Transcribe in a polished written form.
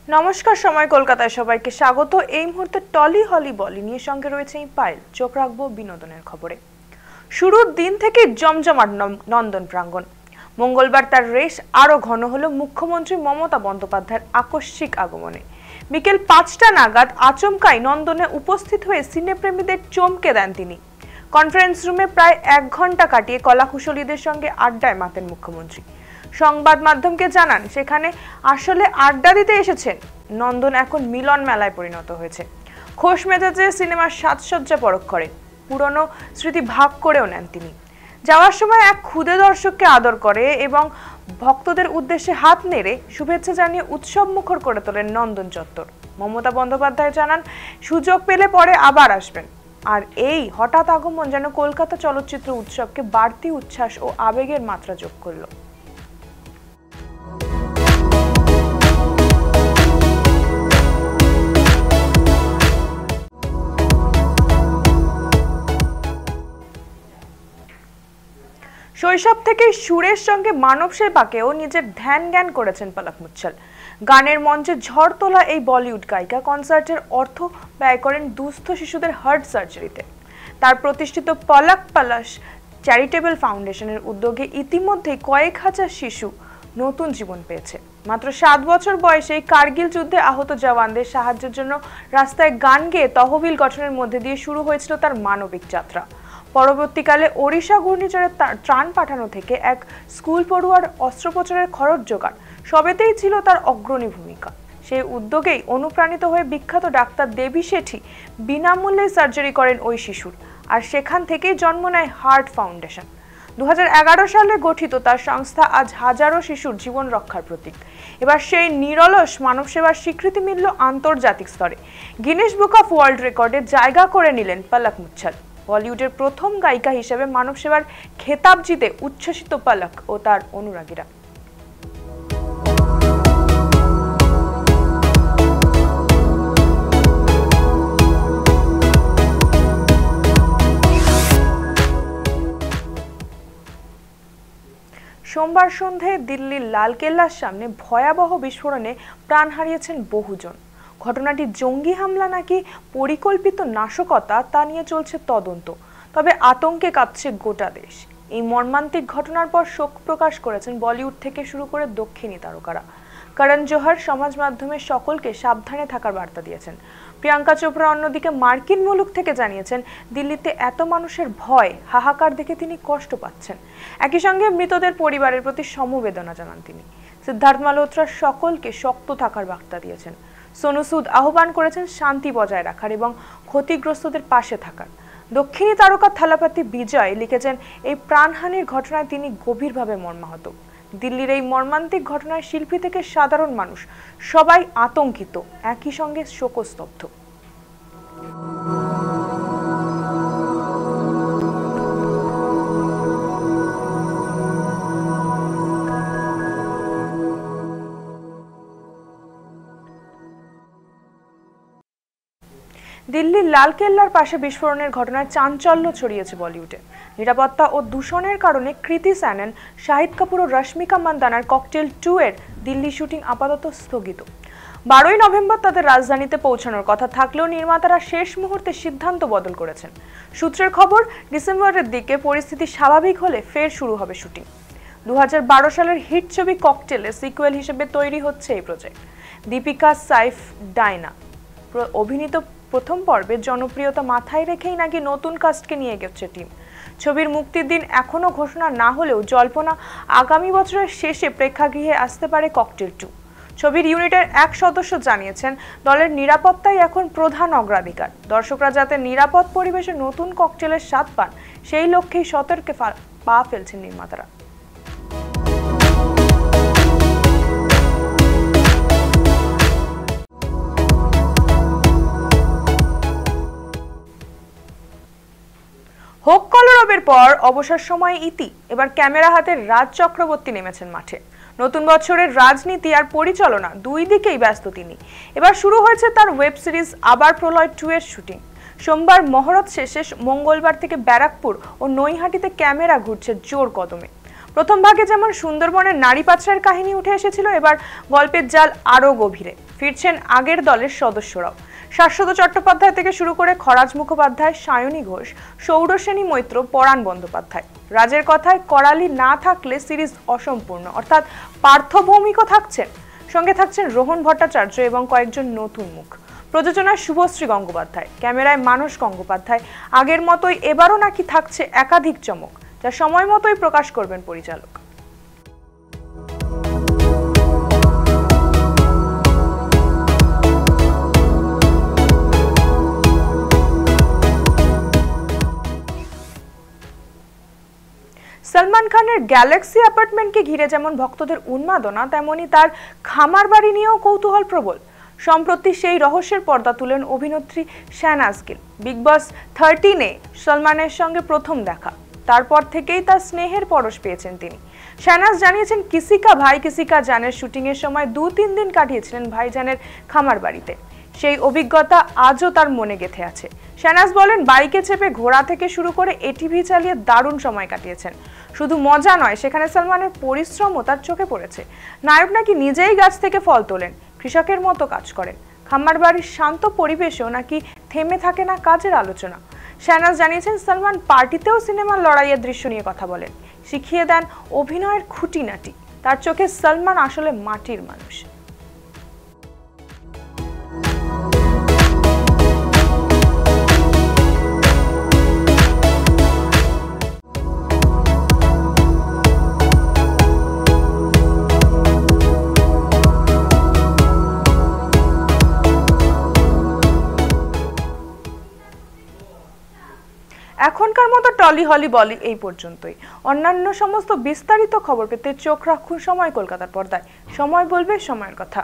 নমস্কার, সময় কলকাতায় সবাইকে স্বাগত। এই মুহূর্তে টলি হলি বলি নিয়ে সঙ্গে রয়েছে পায়েল। চোখ রাখবো বিনোদনের খবরে। শুরুর দিন থেকে জমজমাট নন্দন প্রাঙ্গণ। মঙ্গলবার তার রেশ আরো ঘন হলো মুখ্যমন্ত্রী মমতা বন্দ্যোপাধ্যায়ের আকস্মিক আগমনে। বিকেল ৫টা নাগাদ আচমকাই নন্দনে উপস্থিত হয়ে সিনেপ্রেমীদের চমকে দেন তিনি। কনফারেন্স রুমে প্রায় ১ ঘন্টা কাটিয়ে কলাকুশলীদের সঙ্গে আড্ডায় মাতেন মুখ্যমন্ত্রী। সংবাদ মাধ্যমকে জানান সেখানে আসলে আড্ডা দিতে এসেছেন। নন্দন এখন মিলন মেলায় পরিণত হয়েছে। খোশ মেজাজে সিনেমার সাজসজ্জা পরখ করেন, পুরনো স্মৃতি ভাগ করেও নেন তিনি। যাওয়ার সময় এক ক্ষুদে দর্শককে আদর করে এবং ভক্তদের উদ্দেশ্যে হাত নেড়ে শুভেচ্ছা জানিয়ে উৎসব মুখর করে তোলেন নন্দন চত্বর। মমতা বন্দ্যোপাধ্যায় জানান সুযোগ পেলে পরে আবার আসবেন। আর এই হঠাৎ আগমন যেন কলকাতা চলচ্চিত্র উৎসবকে বাড়তি উচ্ছ্বাস ও আবেগের মাত্রা যোগ করল। শৈশব থেকেই সুরের সঙ্গে মানব সেবাকেও নিজের ধ্যান জ্ঞান করেছেন পলক মুচ্ছল। গানের মঞ্চে ঝড় তোলা এই বলিউড গায়িকা কনসার্টের অর্থ ব্যয় করেন দুস্থ শিশুদের হার্ট সার্জারিতে। তার প্রতিষ্ঠিত পলক পলাশ চ্যারিটেবল ফাউন্ডেশনের উদ্যোগে ইতিমধ্যেই কয়েক হাজার শিশু নতুন জীবন পেয়েছে। মাত্র ৭ বছর বয়সে কার্গিল যুদ্ধে আহত জওয়ানদের সাহায্যের জন্য রাস্তায় গান গেয়ে তহবিল গঠনের মধ্যে দিয়ে শুরু হয়েছিল তার মানবিক যাত্রা। পরবর্তীকালে ওড়িশা ঘূর্ণিঝড়ে ত্রাণ পাঠানো থেকে এক স্কুল পড়ুয়ার অস্ত্রোপচারের খরচ জোগাড় সবেতেই ছিল তার অগ্রণী ভূমিকা। সেই উদ্যোগেই অনুপ্রাণিত হয়ে বিখ্যাত ডাক্তার দেবী শেঠি বিনামূল্যে সার্জারি করেন ওই শিশুর, আর সেখান থেকেই জন্ম নেয় হার্ট ফাউন্ডেশন। ২০১১ সালে গঠিত তার সংস্থা আজ হাজারো শিশুর জীবন রক্ষার প্রতীক। এবার সেই নিরলস মানব সেবার স্বীকৃতি মিলল আন্তর্জাতিক স্তরে। গিনেস বুক অফ ওয়ার্ল্ড রেকর্ডে জায়গা করে নিলেন পলক মুচ্ছল। বলিউডের প্রথম গায়িকা হিসেবে মানব সেবার খেতাব জিতে উচ্ছ্বসিত পলক ও তার অনুরাগীরা। সোমবার সন্ধ্যায় দিল্লির লালকেল্লার সামনে ভয়াবহ বিস্ফোরণে প্রাণ হারিয়েছেন বহুজন। ঘটনাটি জঙ্গি হামলা নাকি পরিকল্পিত নাশকতা তা নিয়ে চলছে তদন্ত, তবে আতঙ্কে কাঁপছে গোটা দেশ। এই মর্মান্তিক ঘটনার পর শোক প্রকাশ করেছেন বলিউড থেকে শুরু করে দক্ষিণী তারকারা। করণ জোহর সমাজ মাধ্যমে সকলকে সাবধানে থাকার বার্তা দিয়েছেন। প্রিয়াঙ্কা চোপড়া অন্যদিকে মার্কিন মুলুক থেকে জানিয়েছেন দিল্লিতে এত মানুষের ভয় হাহাকার দেখে তিনি কষ্ট পাচ্ছেন। একই সঙ্গে মৃতদের পরিবারের প্রতি সমবেদনা জানান তিনি। সিদ্ধার্থ মালহোত্রা সকলকে শক্ত থাকার বার্তা দিয়েছেন। সোনু সুদ আহ্বান করেছেন শান্তি বজায় রাখার এবং ক্ষতিগ্রস্তদের পাশে থাকার। দক্ষিণী তারকা থালাপতি বিজয় লিখেছেন এই প্রাণহানির ঘটনায় তিনি গভীরভাবে মর্মাহত। দিল্লির এই মর্মান্তিক ঘটনায় শিল্পী থেকে সাধারণ মানুষ সবাই আতঙ্কিত, একই সঙ্গে শোকস্তব্ধ। দিল্লির লালকেল্লার পাশে বিস্ফোরণের ঘটনায় চাঞ্চল্য ছড়িয়েছে বলিউডে। নিরাপত্তা ও দূষণের কারণে কৃতি স্যানন, শাহিদ কাপুর ও রশ্মিকা মান্দানার ককটেল 2 এর দিল্লি শুটিং আপাতত স্থগিত। 12ই নভেম্বর তাদের রাজধানীতে পৌঁছানোর কথা থাকলেও নির্মাতারা শেষ মুহূর্তে সিদ্ধান্ত বদল করেছেন। সূত্রের খবর, ডিসেম্বরের দিকে পরিস্থিতি স্বাভাবিক হলে ফের শুরু হবে শুটিং। 2012 সালের হিট ছবি ককটেলের সিকুয়েল হিসেবে তৈরি হচ্ছে এই প্রজেক্ট। দীপিকা সাইফ ডায়না অভিনীত প্রথম পর্বের জনপ্রিয়তা মাথায় রেখেই নাকি নতুন কাস্টকে নিয়ে গেছে টিম। ছবির মুক্তির দিন এখনো ঘোষণা না হলেও জল্পনা আগামী বছরের শেষে প্রেক্ষাগৃহে আসতে পারে ককটেল 2। ছবির ইউনিটের এক সদস্য জানিয়েছেন দলের নিরাপত্তাই এখন প্রধান অগ্রাধিকার। দর্শকরা যাতে নিরাপদ পরিবেশে নতুন ককটেলের স্বাদ পান সেই লক্ষ্যেই সতর্কে পা ফেলছেন নির্মাতারা। হোক কলরবের পর অবসর সময়ে ইতি, এবার ক্যামেরা হাতে রাজ চক্রবর্তী নেমেছেন মাঠে। নতুন বছরের রাজনীতি আর পরিচালনা দুই দিকেই ব্যস্ত তিনি। এবার শুরু হয়েছে তার ওয়েব সিরিজ আবার প্রলয় 2 এর শুটিং। সোমবার মহরত শেষে মঙ্গলবার থেকে ব্যারাকপুর ও নৈহাটিতে ক্যামেরা ঘুরছে জোর কদমে। প্রথম ভাগে যেমন সুন্দরবনের নারী পাচারের কাহিনী উঠে এসেছিল, এবার গল্পের জাল আরো গভীরে। ফিরছেন আগের দলের সদস্যরাও। শাশ্বত চট্টোপাধ্যায় থেকে শুরু করে খরাজ মুখোপাধ্যায়, সায়নী ঘোষ, সৌরসেনী মৈত্র, পরাণ বন্দ্যোপাধ্যায়। রাজের কথায় করালি না থাকলে সিরিজ অসম্পূর্ণ, অর্থাৎ পার্থ ভৌমিকও থাকছেন, সঙ্গে থাকছেন রোহন ভট্টাচার্য এবং কয়েকজন নতুন মুখ। প্রযোজনায় শুভশ্রী গঙ্গোপাধ্যায়, ক্যামেরায় মানস গঙ্গোপাধ্যায়। আগের মতোই এবারও নাকি থাকছে একাধিক চমক, যা সময় মতোই প্রকাশ করবেন পরিচালক। সলমান খানের গ্যালাক্সি অ্যাপার্টমেন্টকে ঘিরে যেমন ভক্তদের উন্মাদনা, তেমনি তার খামার বাড়ি নিয়েও কৌতূহল প্রবল। সম্প্রতি সেই রহস্যের পর্দা তুলেন অভিনেত্রী শাহনাজ গিল। বিগ বস 13-এ সলমানের সঙ্গে প্রথম দেখা, তারপর থেকেই তার স্নেহের পরশ পেয়েছেন তিনি। শাহনাজ জানিয়েছেন, কিসি কা ভাই কিসি কা জানের শুটিংয়ের সময় 2-3 দিন কাটিয়েছিলেন ভাইজানের খামার বাড়িতে। সেই অভিজ্ঞতা আজও তার মনে গেঁথে আছে। শাহনাজ বলেন, বাইকে চেপে ঘোড়া থেকে শুরু করে এটিভি চালিয়ে দারুণ সময় কাটিয়েছেন। শুধু মজা নয়, সেখানে সলমানের পরিশ্রমও তার চোখে পড়েছে। নায়ক নাকি নিজেই গাছ থেকে ফল তোলেন, কৃষকের মতো কাজ করেন। খামার বাড়ির শান্ত পরিবেশেও নাকি থেমে থাকে না কাজের আলোচনা। শাহনাজ জানিয়েছেন, সলমান পার্টিতেও সিনেমার লড়াইয়ের দৃশ্য নিয়ে কথা বলেন, শিখিয়ে দেন অভিনয়ের খুঁটিনাটি। তার চোখে সলমান আসলে মাটির মানুষ। এখনকার মতো টলি হলি বলি এই পর্যন্তই। অন্যান্য সমস্ত বিস্তারিত খবর পেতে চোখ রাখুন সময় কলকাতার পর্দায়। সময় বলবে সময়ের কথা।